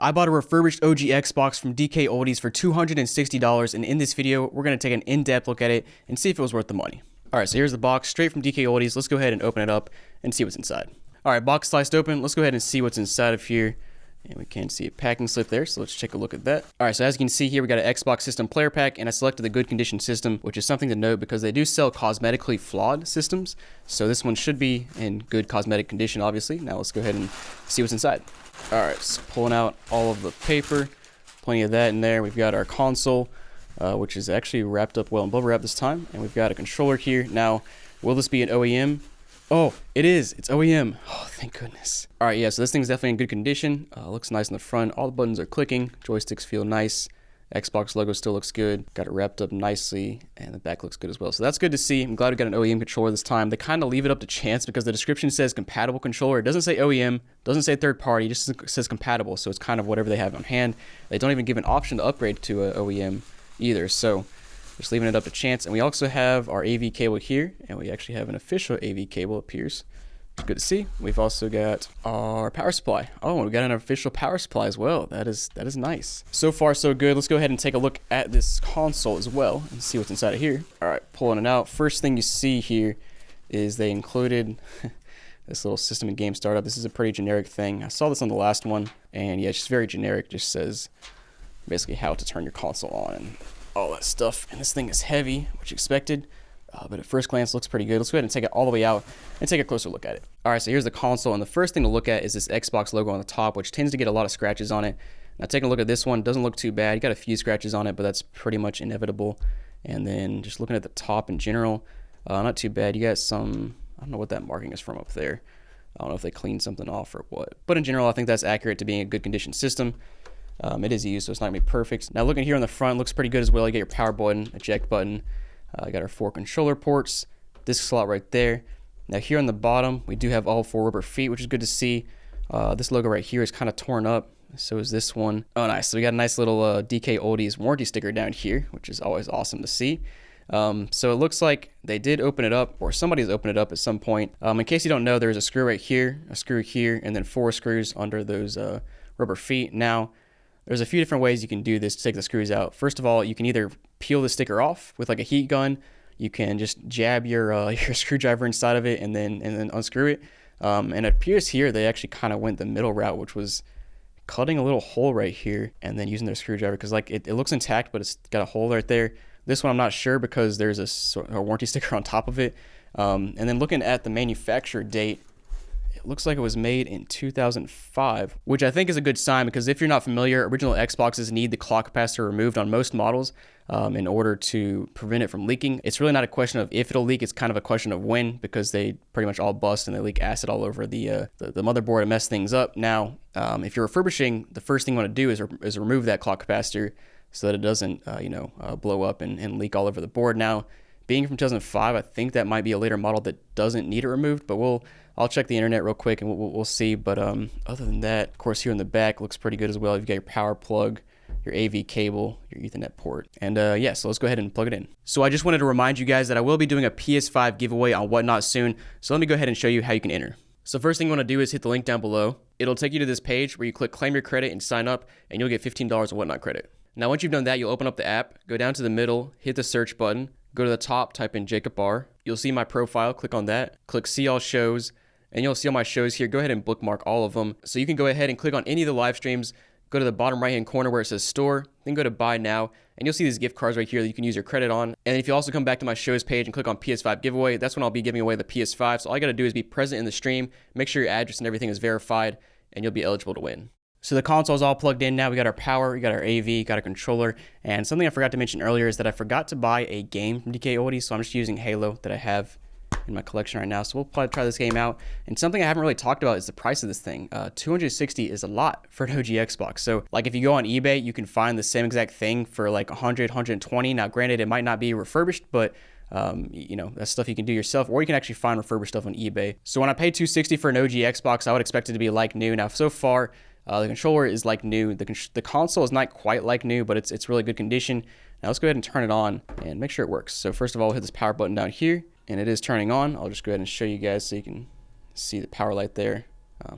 I bought a refurbished OG Xbox from DKOldies for $260, and in this video, we're going to take an in-depth look at it and see if it was worth the money. Alright, so here's the box, straight from DKOldies. Let's go ahead and open it up and see what's inside. Alright, box sliced open. Let's go ahead and see what's inside of here. And we can see a packing slip there, so let's take a look at that. Alright, so as you can see here, we got an Xbox system player pack, and I selected the good condition system, which is something to note because they do sell cosmetically flawed systems. So this one should be in good cosmetic condition, obviously. Now let's go ahead and see what's inside. Alright, so pulling out all of the paper, plenty of that in there. We've got our console, which is actually wrapped up well in bubble wrap this time. And we've got a controller here. Now, will this be an OEM? Oh, it is. It's OEM. Oh, thank goodness. All right, yeah, so this thing's definitely in good condition. Looks nice in the front. All the buttons are clicking. Joysticks feel nice. Xbox logo still looks good. Got it wrapped up nicely, and the back looks good as well. So that's good to see. I'm glad we got an OEM controller this time. They kind of leave it up to chance because the description says compatible controller. It doesn't say OEM, doesn't say third party, it just says compatible. So it's kind of whatever they have on hand. They don't even give an option to upgrade to a OEM either. So just leaving it up to chance. And we also have our AV cable here, and we actually have an official AV cable, appears. It's good to see. We've also got our power supply. Oh, we got an official power supply as well. That is nice. So far, so good. Let's go ahead and take a look at this console as well and see what's inside of here. All right, pulling it out. First thing you see here is they included this little system and game startup. This is a pretty generic thing. I saw this on the last one, and yeah, it's just very generic. Just says basically how to turn your console on and all that stuff. And this thing is heavy, which you expected. But at first glance, looks pretty good. Let's go ahead and take it all the way out and take a closer look at it. All right, so here's the console, and the first thing to look at is this Xbox logo on the top, which tends to get a lot of scratches on it. Now, taking a look at this one, doesn't look too bad. You got a few scratches on it, but that's pretty much inevitable. And then just looking at the top in general, not too bad. You got some, I don't know what that marking is from up there. I don't know if they cleaned something off or what. But in general, I think that's accurate to being a good condition system. It is used, so it's not gonna be perfect. Now, looking here on the front, looks pretty good as well. You got your power button, eject button. You got our 4 controller ports, disc slot right there. Now here on the bottom, we do have all 4 rubber feet, which is good to see. This logo right here is kind of torn up. So is this one. Oh, nice. So we got a nice little DKOldies warranty sticker down here, which is always awesome to see. So it looks like they did open it up, or somebody's opened it up at some point. In case you don't know, there's a screw right here, a screw here, and then 4 screws under those rubber feet. Now, there's a few different ways you can do this to take the screws out. First of all, you can either peel the sticker off with like a heat gun. You can just jab your screwdriver inside of it and then unscrew it. And it appears here they actually kind of went the middle route, which was cutting a little hole right here and then using their screwdriver, because like it looks intact, but it's got a hole right there. This one I'm not sure because there's a warranty sticker on top of it. And then looking at the manufacturer date, looks like it was made in 2005, which I think is a good sign because if you're not familiar, original Xboxes need the clock capacitor removed on most models in order to prevent it from leaking. It's really not a question of if it'll leak, it's kind of a question of when, because they pretty much all bust and they leak acid all over the motherboard and mess things up. Now, if you're refurbishing, the first thing you want to do is remove that clock capacitor so that it doesn't blow up and leak all over the board. Now, being from 2005, I think that might be a later model that doesn't need it removed, but I'll check the internet real quick and we'll see. But other than that, of course, here in the back looks pretty good as well. You've got your power plug, your AV cable, your Ethernet port, and yeah, so let's go ahead and plug it in. So I just wanted to remind you guys that I will be doing a PS5 giveaway on Whatnot soon. So let me go ahead and show you how you can enter. So first thing you want to do is hit the link down below. It'll take you to this page where you click claim your credit and sign up, and you'll get $15 of Whatnot credit. Now, once you've done that, you'll open up the app, go down to the middle, hit the search button, go to the top, type in Jacob Barr. You'll see my profile, click on that, click see all shows, and you'll see all my shows here. Go ahead and bookmark all of them. So you can go ahead and click on any of the live streams, go to the bottom right-hand corner where it says store, then go to buy now, and you'll see these gift cards right here that you can use your credit on. And if you also come back to my shows page and click on PS5 giveaway, that's when I'll be giving away the PS5. So all you gotta do is be present in the stream, make sure your address and everything is verified, and you'll be eligible to win. So the console is all plugged in now. We got our power, we got our AV, got a controller, and something I forgot to mention earlier is that I forgot to buy a game from DKOldies, so I'm just using Halo that I have in my collection right now. So we'll probably try this game out. And something I haven't really talked about is the price of this thing. $260 is a lot for an OG Xbox. So like if you go on eBay, you can find the same exact thing for like $100, $120. Now granted, it might not be refurbished, but that's stuff you can do yourself, or you can actually find refurbished stuff on eBay. So when I paid $260 for an OG Xbox, I would expect it to be like new. Now so far, the controller is like new. The console is not quite like new, but it's really good condition. Now let's go ahead and turn it on and make sure it works. So first of all, we'll hit this power button down here, and it is turning on. I'll just go ahead and show you guys so you can see the power light there.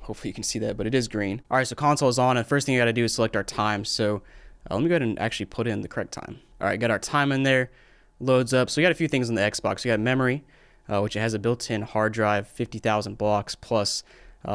Hopefully you can see that, but it is green. All right, so console is on, and first thing you got to do is select our time. So let me go ahead and actually put in the correct time. All right, got our time in there, loads up. So we got a few things on the Xbox. We got memory, which has a built-in hard drive, 50,000 blocks plus.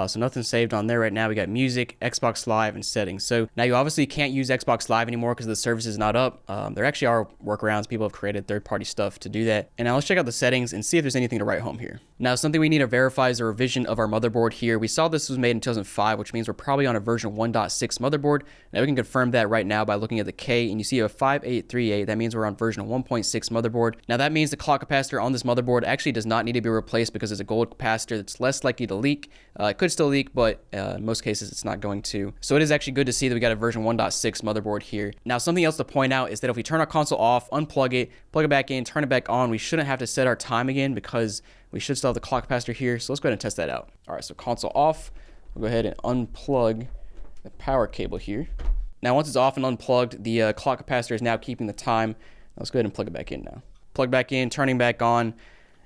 So nothing saved on there right now. We got music, Xbox Live, and settings. So now you obviously can't use Xbox Live anymore because the service is not up. There actually are workarounds. People have created third-party stuff to do that. And now let's check out the settings and see if there's anything to write home here. Now, something we need to verify is a revision of our motherboard here. We saw this was made in 2005, which means we're probably on a version 1.6 motherboard. Now we can confirm that right now by looking at the K, and you see a 5838. That means we're on version 1.6 motherboard. Now that means the clock capacitor on this motherboard actually does not need to be replaced because it's a gold capacitor that's less likely to leak. It could still leak, but in most cases it's not going to. So it is actually good to see that we got a version 1.6 motherboard here. Now something else to point out is that if we turn our console off, unplug it, plug it back in, turn it back on, we shouldn't have to set our time again because we should still have the clock capacitor here. So let's go ahead and test that out. All right, so console off. We'll go ahead and unplug the power cable here. Now once it's off and unplugged, the clock capacitor is now keeping the time. Let's go ahead and plug it back in now. Plug back in, turning back on,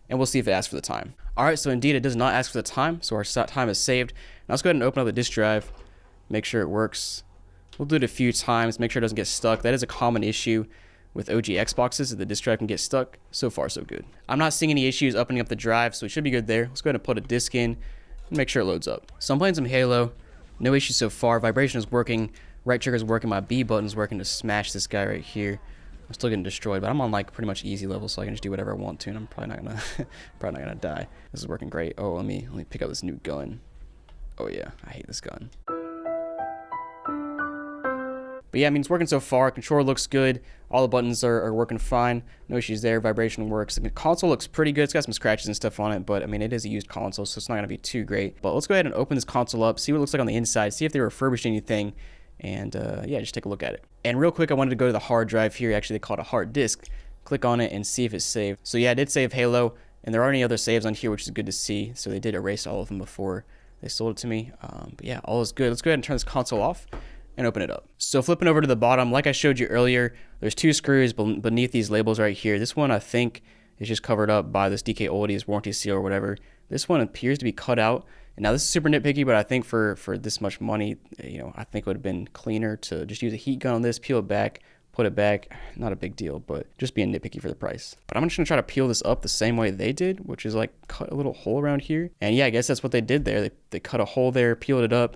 and we'll see if it asks for the time. All right, so indeed it does not ask for the time, so our time is saved. Now let's go ahead and open up the disk drive, make sure it works. We'll do it a few times, make sure it doesn't get stuck. That is a common issue with OG Xboxes, that the disk drive can get stuck. So far, so good. I'm not seeing any issues opening up the drive, so we should be good there. Let's go ahead and put a disk in and make sure it loads up. So I'm playing some Halo, no issues so far. Vibration is working, right trigger is working, my B button is working to smash this guy right here. I'm still getting destroyed, but I'm on like pretty much easy level, so I can just do whatever I want to, and I'm probably not gonna die. This is working great. Oh, let me pick up this new gun. Oh yeah, I hate this gun. But yeah, I mean, it's working so far. Controller looks good. All the buttons are working fine. No issues there. Vibration works. The console looks pretty good. It's got some scratches and stuff on it, but I mean, it is a used console, so it's not gonna be too great. But let's go ahead and open this console up, see what it looks like on the inside, see if they refurbished anything, and yeah, just take a look at it. And real quick, I wanted to go to the hard drive here. Actually, they call it a hard disk. Click on it and see if it's saved. So yeah, I did save Halo, and there aren't any other saves on here, which is good to see. So they did erase all of them before they sold it to me. But yeah, all is good. Let's go ahead and turn this console off and open it up. So flipping over to the bottom, like I showed you earlier, there's two screws beneath these labels right here. This one, I think, is just covered up by this DKOldies warranty seal or whatever. This one appears to be cut out. And now this is super nitpicky, but I think for this much money, you know, I think it would have been cleaner to just use a heat gun on this, peel it back, put it back. Not a big deal, but just being nitpicky for the price. But I'm just gonna try to peel this up the same way they did, which is like cut a little hole around here. And yeah, I guess that's what they did there. They cut a hole there, peeled it up.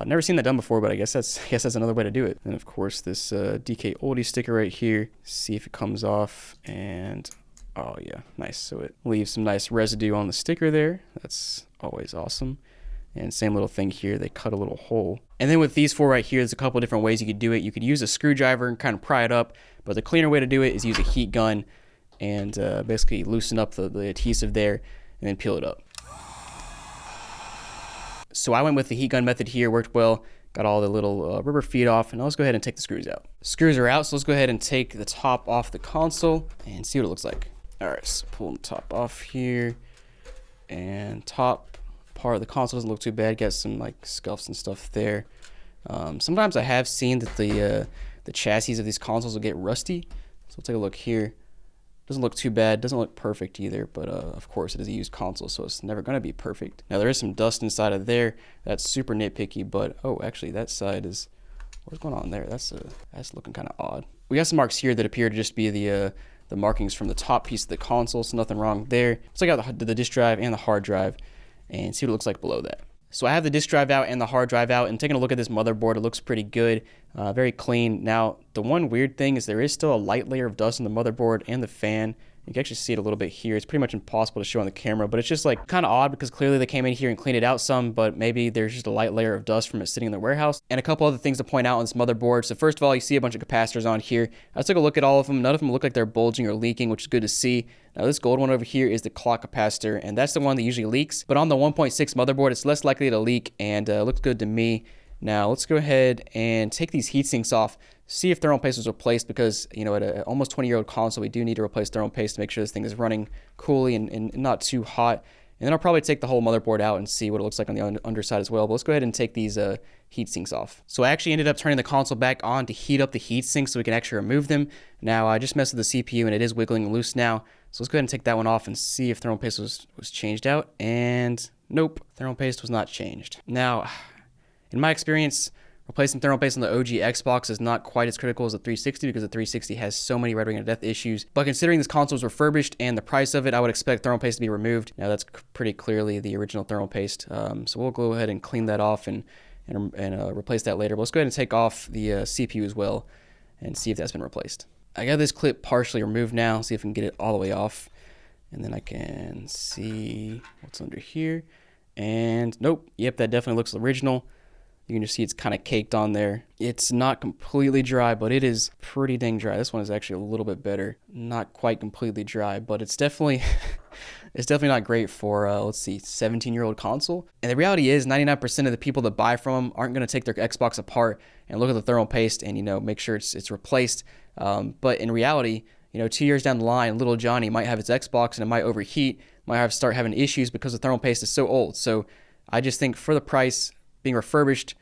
Never seen that done before, but I guess that's another way to do it. And of course, this DKOldies sticker right here. See if it comes off, and oh yeah, nice. So it leaves some nice residue on the sticker there. That's always awesome. And same little thing here, they cut a little hole. And then with these four right here, there's a couple different ways you could do it. You could use a screwdriver and kind of pry it up, but the cleaner way to do it is use a heat gun and basically loosen up the adhesive there and then peel it up. So I went with the heat gun method here, worked well, got all the little rubber feet off, and now let's go ahead and take the screws out. Screws are out, so let's go ahead and take the top off the console and see what it looks like. All right, so pulling the top off here, and top part of the console doesn't look too bad. Got some like scuffs and stuff there. Sometimes I have seen that the chassis of these consoles will get rusty, so we'll take a look here. Doesn't look too bad, doesn't look perfect either, but of course it is a used console, so it's never going to be perfect. Now there is some dust inside of there. That's super nitpicky, but oh, actually that side is, what's going on there? That's looking kind of odd. We got some marks here that appear to just be the markings from the top piece of the console, so nothing wrong there. Let's check out the disk drive and the hard drive and see what it looks like below that. So I have the disk drive out and the hard drive out, and taking a look at this motherboard, it looks pretty good, very clean. Now, the one weird thing is there is still a light layer of dust on the motherboard and the fan. You can actually see it a little bit here. It's pretty much impossible to show on the camera, but it's just like kind of odd because clearly they came in here and cleaned it out some, but maybe there's just a light layer of dust from it sitting in the warehouse. And a couple other things to point out on this motherboard. So first of all, you see a bunch of capacitors on here. I took a look at all of them. None of them look like they're bulging or leaking, which is good to see. Now this gold one over here is the clock capacitor, and that's the one that usually leaks. But on the 1.6 motherboard, it's less likely to leak, and looks good to me. Now let's go ahead and take these heat sinks off, see if thermal paste was replaced, because you know, at an almost 20-year-old console, we do need to replace thermal paste to make sure this thing is running coolly and not too hot. And then I'll probably take the whole motherboard out and see what it looks like on the underside as well. But let's go ahead and take these heat sinks off. So I actually ended up turning the console back on to heat up the heat sinks so we can actually remove them. Now I just messed with the CPU and it is wiggling loose now. So let's go ahead and take that one off and see if thermal paste was changed out. And nope, thermal paste was not changed. Now, in my experience, replacing thermal paste on the OG Xbox is not quite as critical as the 360 because the 360 has so many red ring of death issues. But considering this console is refurbished and the price of it, I would expect thermal paste to be removed. Now that's pretty clearly the original thermal paste. So we'll go ahead and clean that off and replace that later. But let's go ahead and take off the CPU as well and see if that's been replaced. I got this clip partially removed now. See if I can get it all the way off. And then I can see what's under here. And nope, yep, that definitely looks original. You can just see it's kind of caked on there. It's not completely dry, but it is pretty dang dry. This one is actually a little bit better. Not quite completely dry, but it's definitely it's definitely not great for, let's see, 17-year-old console. And the reality is 99% of the people that buy from them aren't going to take their Xbox apart and look at the thermal paste and, make sure it's replaced. But in reality, 2 years down the line, little Johnny might have his Xbox and it might overheat, might start having issues because the thermal paste is so old. So I just think for the price, being refurbished,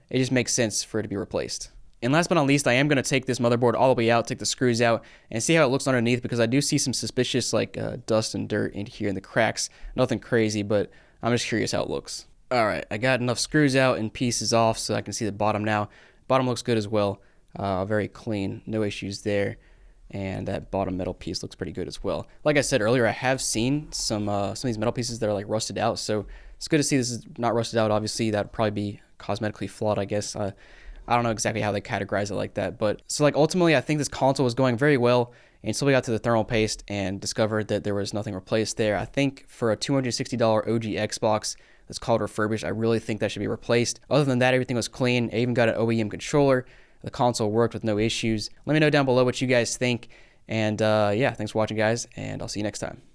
it just makes sense for it to be replaced. And last but not least, I am going to take this motherboard all the way out, take the screws out, and see how it looks underneath because I do see some suspicious dust and dirt in here in the cracks. Nothing crazy, but I'm just curious how it looks. All right, I got enough screws out and pieces off so I can see the bottom now. Bottom looks good as well. Very clean, no issues there. And that bottom metal piece looks pretty good as well. Like I said earlier, I have seen some of these metal pieces that are rusted out, so it's good to see this is not rusted out. Obviously, that would probably be cosmetically flawed, I guess. I don't know exactly how they categorize it like that, but so ultimately, I think this console was going very well, and until we got to the thermal paste and discovered that there was nothing replaced there. I think for a $260 OG Xbox that's called refurbished, I really think that should be replaced. Other than that, everything was clean. I even got an OEM controller. The console worked with no issues. Let me know down below what you guys think. And yeah, thanks for watching, guys, and I'll see you next time.